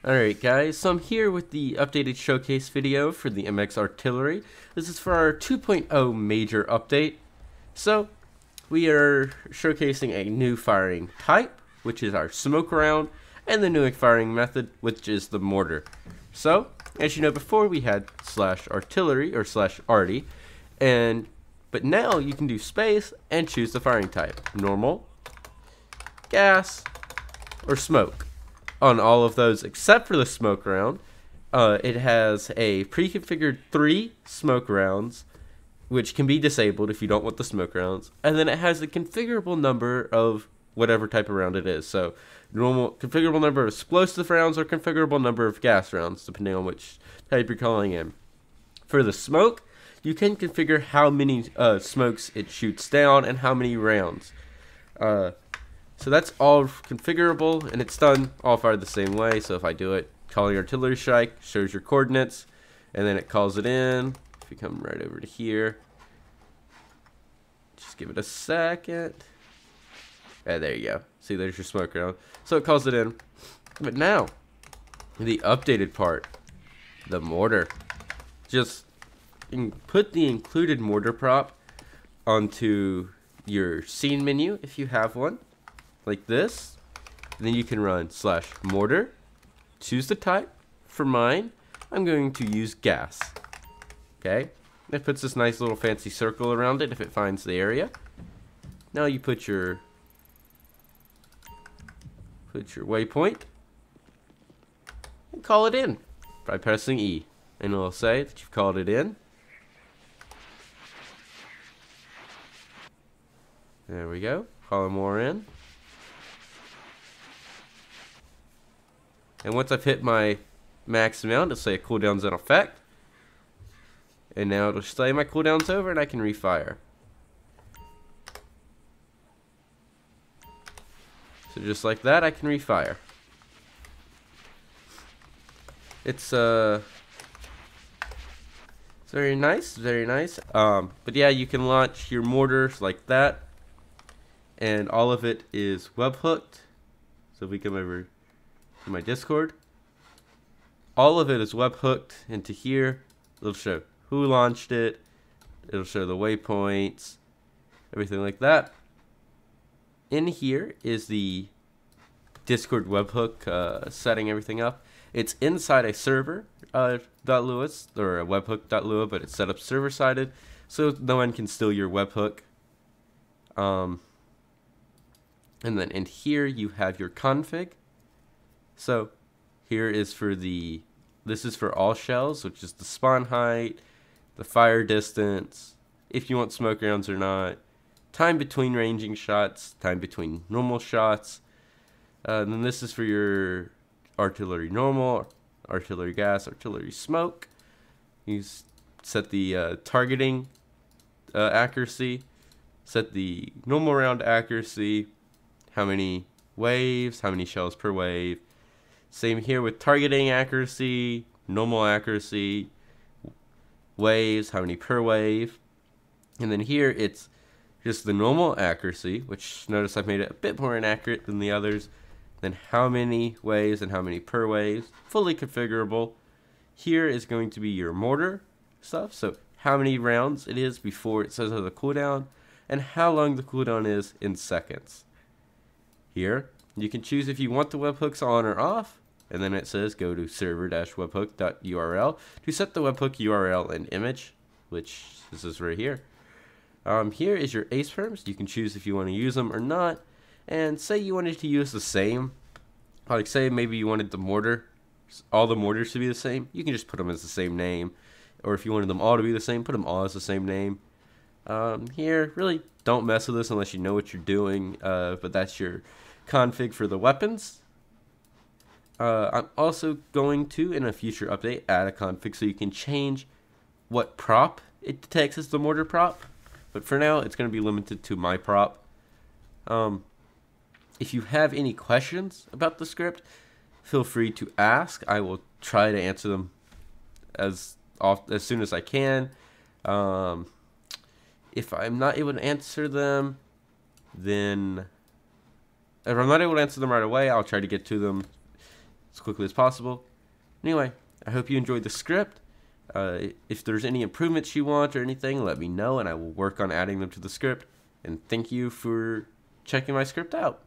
Alright guys, so I'm here with the updated showcase video for the MX Artillery. This is for our 2.0 major update. So, we are showcasing a new firing type, which is our smoke round, and the new firing method, which is the mortar. So, as you know before, we had /artillery or /arty, but now you can do space and choose the firing type. Normal, gas, or smoke. On all of those except for the smoke round, it has a pre-configured 3 smoke rounds, which can be disabled if you don't want the smoke rounds, and then it has a configurable number of whatever type of round it is. So normal configurable number of explosive rounds or configurable number of gas rounds, depending on which type you're calling in. For the smoke, you can configure how many smokes it shoots down and how many rounds. So that's all configurable, and it's done all fired the same way. So if I do it, calling artillery strike, shows your coordinates, and then it calls it in. If you come right over to here, just give it a second. And there you go. See, there's your smoke round. So it calls it in. But now, the updated part, the mortar. Just put the included mortar prop onto your scene menu if you have one. Like this, and then you can run /mortar, choose the type. For mine, I'm going to use gas. Okay, it puts this nice little fancy circle around it if it finds the area. Now you put your waypoint and call it in by pressing E, and it'll say that you've called it in. There we go, calling more in. And once I've hit my max amount, it'll say a cooldown's in effect. And now it'll say my cooldown's over and I can refire. So just like that, I can refire. It's very nice, very nice. But yeah, you can launch your mortars like that. And all of it is webhooked. So if we come over in my Discord, all of it is webhooked into here. It'll show who launched it, it'll show the waypoints, everything like that. In here is the Discord webhook, setting everything up. It's inside a server .lua or a webhook.lua, but it's set up server sided, so no one can steal your webhook. And then in here you have your config. So here is this is for all shells, which is the spawn height, the fire distance, if you want smoke rounds or not, time between ranging shots, time between normal shots. And then this is for your artillery normal, artillery gas, artillery smoke. You set the targeting accuracy, set the normal round accuracy, how many waves, how many shells per wave. Same here with targeting accuracy, normal accuracy, waves, how many per wave. And then here it's just the normal accuracy, which notice I've made it a bit more inaccurate than the others. Then how many waves and how many per waves, fully configurable. Here is going to be your mortar stuff, so how many rounds it is before it says the cooldown, and how long the cooldown is in seconds. Here, you can choose if you want the webhooks on or off, and then it says go to server-webhook.url to set the webhook URL and image, which this is right here. Here is your ace perms. You can choose if you want to use them or not, and say you wanted to use the same, like say maybe you wanted the mortar, all the mortars to be the same, you can just put them as the same name, or if you wanted them all to be the same, put them all as the same name. Here, really don't mess with this unless you know what you're doing, but that's your config for the weapons. I'm also going to, in a future update, add a config so you can change what prop it detects as the mortar prop. But for now, it's going to be limited to my prop. If you have any questions about the script, feel free to ask. I will try to answer them as soon as I can. If I'm not able to answer them, then if I'm not able to answer them right away, I'll try to get to them as quickly as possible. Anyway, I hope you enjoyed the script. If there's any improvements you want or anything, let me know and I will work on adding them to the script. And thank you for checking my script out.